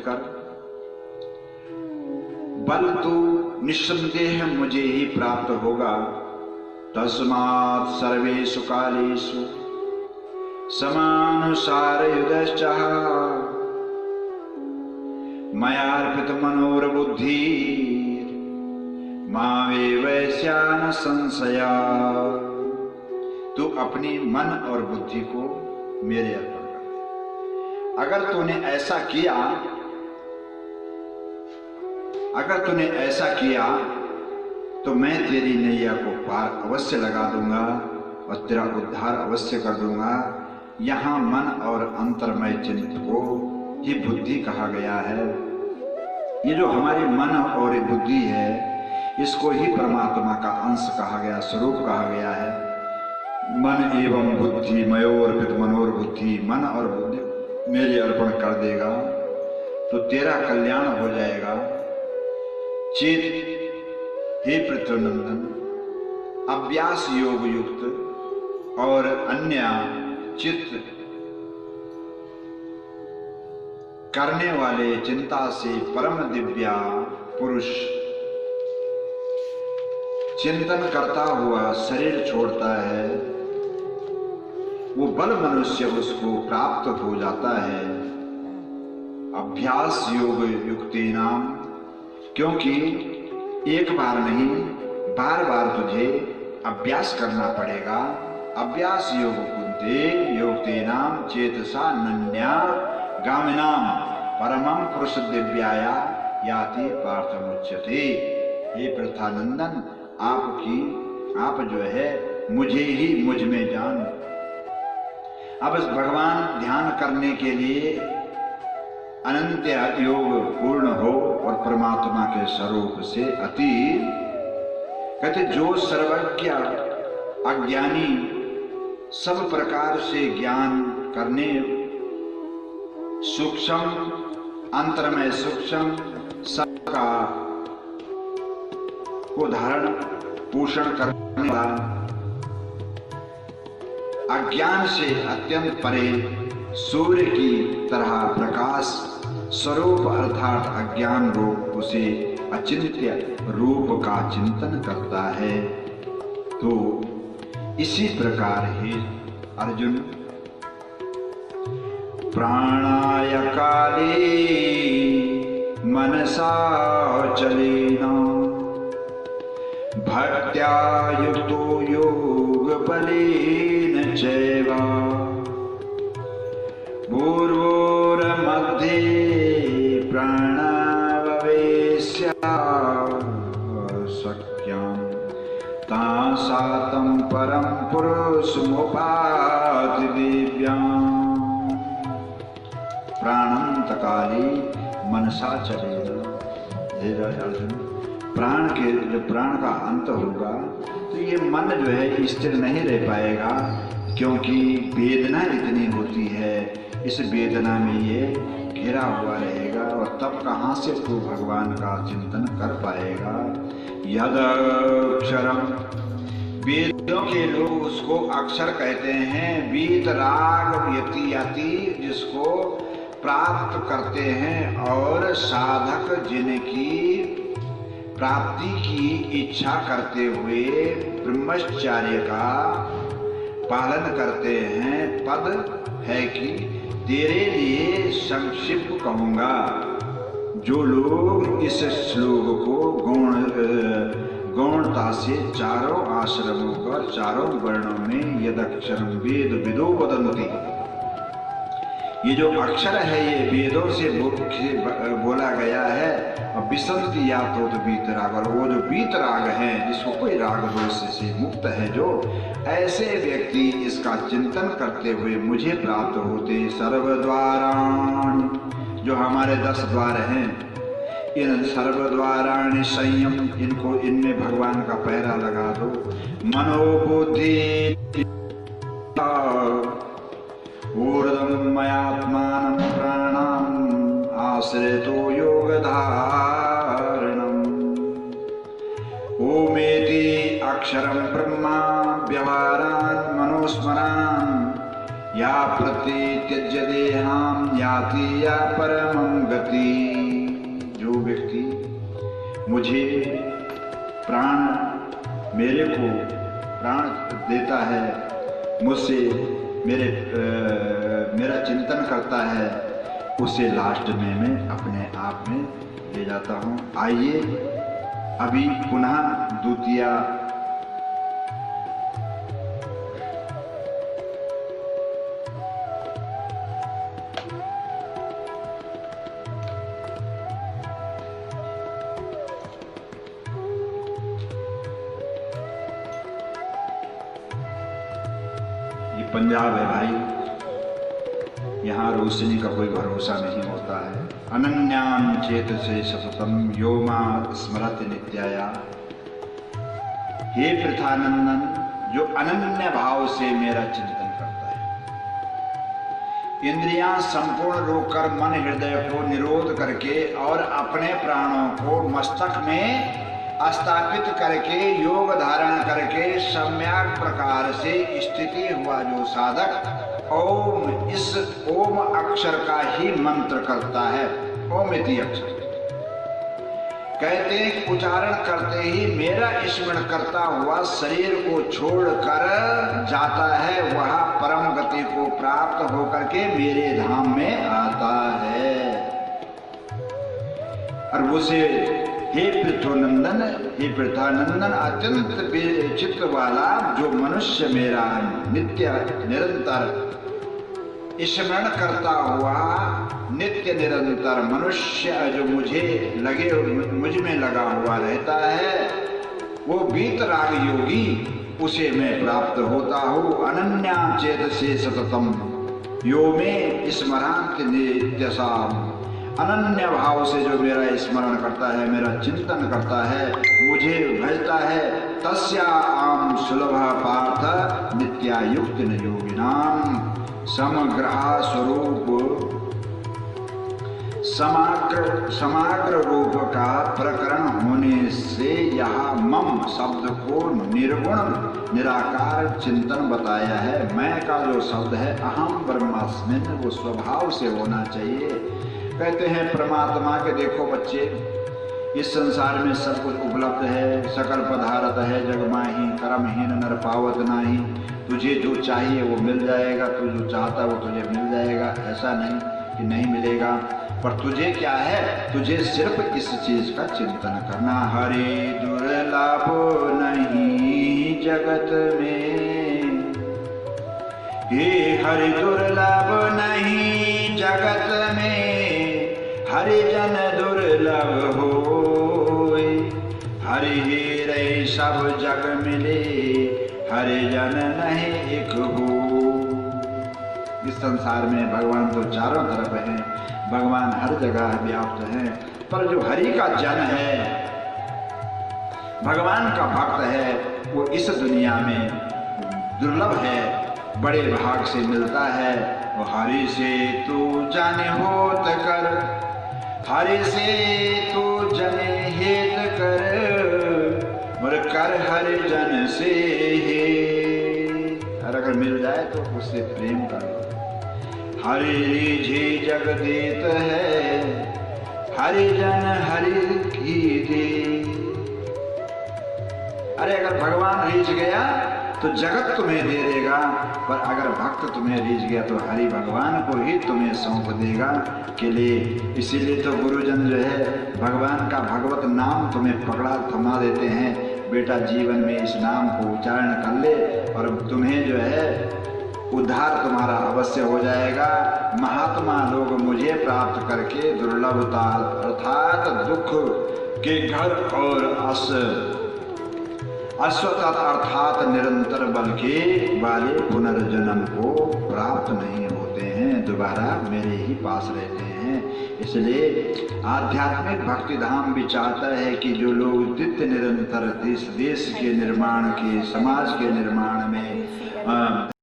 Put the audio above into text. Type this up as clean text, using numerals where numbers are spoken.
कर। बल तो निस्संदेह मुझे ही प्राप्त होगा। तस्मात् सर्वेषु कालेषु समानुसारयुधश्चः मयार्पित मनोरबुद्धि मावे वैश्यान संशया। तू अपनी मन और बुद्धि को मेरे अर्पण कर। अगर तूने ऐसा किया तो मैं तेरी नैया को पार अवश्य लगा दूंगा और तेरा उद्धार अवश्य कर दूंगा। यहाँ मन और अंतर्मय चित्त को ही बुद्धि कहा गया है। ये जो हमारी मन और बुद्धि है, इसको ही परमात्मा का अंश कहा गया, स्वरूप कहा गया है। मन एवं बुद्धि मयोर्पित मनोर्बुद्धि, मन और बुद्धि मेरे अर्पण कर देगा तो तेरा कल्याण हो जाएगा। चित हे पृथ्वीनंदन, अभ्यास योग युक्त और अन्य चित्त करने वाले चिंता से परम दिव्या पुरुष चिंतन करता हुआ शरीर छोड़ता है, वो बल मनुष्य उसको प्राप्त हो जाता है। अभ्यास योग युक्ति नाम, क्योंकि एक बार नहीं बार बार तुझे अभ्यास करना पड़ेगा। अभ्यास योग कुंते योक्ते नाम चेतसा नन्या गामिनाम परमं पुरुष दिव्याया याति पार्थमुच्यते। हे प्रथानंदन, आप जो है मुझे ही मुझ में जान। अब इस भगवान ध्यान करने के लिए अनंत योग पूर्ण हो और परमात्मा के स्वरूप से अति, कहते जो सर्वज्ञ अज्ञानी सब प्रकार से ज्ञान करने, सूक्ष्म अंतरमय सूक्ष्म सबका को धारण पोषण करने वाला, अज्ञान से अत्यंत परे सूर्य की तरह प्रकाश स्वरूप अर्थात अज्ञान रूप उसे अचिंत्य रूप का चिंतन करता है। तो इसी प्रकार ही अर्जुन प्राणाय काले मनसा चलेन भक्त्या युक्तो योग बलेन चैव पूर्वोर्मध्ये प्राणाववेश्य सख्यं तासातं परं पुरुषमुपाधि दिव्याम्। प्राणंत काले मनसा चलेगा। हे अर्जुन, जब प्राण का अंत होगा तो ये मन जो है स्थिर नहीं रह पाएगा, क्योंकि वेदना इतनी होती है। इस वेदना में ये घिरा हुआ रहेगा और तब कहाँ से तू भगवान का चिंतन कर पाएगा। यद अक्षरम, वेदों के लोग उसको अक्षर कहते हैं। वीतराग यति जिसको प्राप्त करते हैं और साधक जिनकी प्राप्ति की इच्छा करते हुए ब्रह्मचर्य का पालन करते हैं। पद है कि तेरे लिए संक्षिप्त कहूंगा। जो लोग इस श्लोक को गौणता से चारों आश्रमों का चारों वर्णों में यदक्षरम वेद विदो वदन्ति, ये जो अक्षर है ये वेदों से बोला गया है। और विसंति या तो वीतराग, और वो जो वीतराग है जिसको कोई राग दोष से मुक्त है, जो ऐसे व्यक्ति इसका चिंतन करते हुए मुझे प्राप्त होते। सर्वद्वाराणि, जो हमारे 10 द्वार हैं, इन सर्वद्वाराणि संयम, इनको इनमें भगवान का पहरा लगा दो। मनोबुद्धि ऊर्ध्वं मयात्मानं प्राणाम् आश्रितो योगधारणम्। ओमेति अक्षरं ब्रह्मा व्यवहारान् मनोस्मरान् या प्रत्यत्यज्य देहां याति या परमं गति। मुझे प्राण, मेरे को प्राण देता है, मुझसे मेरा चिंतन करता है, उसे लास्ट में मैं अपने आप में ले जाता हूँ। आइए अभी पुनः द्वितीय ये पंजाब है भाई, यहाँ रोशनी का कोई भरोसा नहीं होता है। अनन्यान चेत से सततम यो मां स्मरति नित्याया। हे पृथानंदन, जो अनन्य भाव से मेरा चिंतन करता है, इंद्रियां संपूर्ण रोककर मन हृदय को निरोध करके और अपने प्राणों को मस्तक में स्थापित करके योग धारण करके सम्यक प्रकार से स्थिति हुआ जो साधक ओम, इस ओम अक्षर का ही मंत्र करता है। ओम इति अक्षर कहते हैं, उच्चारण करते ही मेरा स्मरण करता हुआ शरीर को छोड़कर जाता है, वह परम गति को प्राप्त होकर के मेरे धाम में आता है। और उसे हे पृथ्वीनंदन, हे पृथानंदन, अत्यंत चित्त वाला जो मनुष्य मेरा नित्य निरंतर स्मरण करता हुआ नित्य निरंतर मनुष्य जो मुझ में लगा हुआ रहता है, वो वीतराग योगी, उसे मैं प्राप्त होता हूँ। अनन्या चेत से सततम यो में स्मरांत नित्यसाम। अनन्य भाव से जो मेरा स्मरण करता है, मेरा चिंतन करता है, मुझे भजता है, तस्या आम सुलभ पार्थ नित्यायुक्त योगिनाम। समग्र स्वरूप समाग्र रूप का प्रकरण होने से यहाँ मम शब्द को निर्गुण निराकार चिंतन बताया है। मैं का जो शब्द है अहम ब्रह्मास्मिन, वो स्वभाव से होना चाहिए। कहते हैं परमात्मा के देखो बच्चे, इस संसार में सब कुछ उपलब्ध है, सकल पदार्थ है, जगमाही कर्महीन नर पावत नाही। तुझे जो चाहिए वो मिल जाएगा, तू जो चाहता वो तुझे मिल जाएगा, ऐसा नहीं कि नहीं मिलेगा। पर तुझे क्या है, तुझे सिर्फ इस चीज का चिंतन करना। हरि दुर्लभ नहीं जगत में, हे हरि दुर्लभ नहीं जगत में, हरि जन दुर्लभ होए। हरि रे सब जग मिले, हरि जन नहीं एक हो। इस संसार में भगवान तो चारों तरफ हैं, भगवान हर जगह व्याप्त हैं, पर जो हरि का जन है, भगवान का भक्त है, वो इस दुनिया में दुर्लभ है, बड़े भाग से मिलता है। वो हरि से तू जाने होत कर, हरि से तू जने हेत कर, और कर हरि जन से हे। और अगर मिल जाए तो उससे प्रेम कर लो। हरि रिझे जग देत है, हरि जन हरि की दे। अरे अगर भगवान रीझ गया तो जगत तुम्हें दे देगा, पर अगर भक्त तुम्हें रीझ गया तो हरि भगवान को ही तुम्हें सौंप देगा के लिए। इसीलिए तो गुरुजन जो है भगवान का भगवत नाम तुम्हें पकड़ा थमा देते हैं, बेटा जीवन में इस नाम को उच्चारण कर ले और तुम्हें जो है उद्धार तुम्हारा अवश्य हो जाएगा। महात्मा लोग मुझे प्राप्त करके दुर्लभता अर्थात दुख के घर और अश्वतत अर्थात निरंतर बल के वाले पुनर्जन्म को प्राप्त नहीं होते हैं, दोबारा मेरे ही पास रहते हैं। इसलिए आध्यात्मिक भक्ति धाम भी चाहता है कि जो लोग नित्य निरंतर देश के निर्माण के, समाज के निर्माण में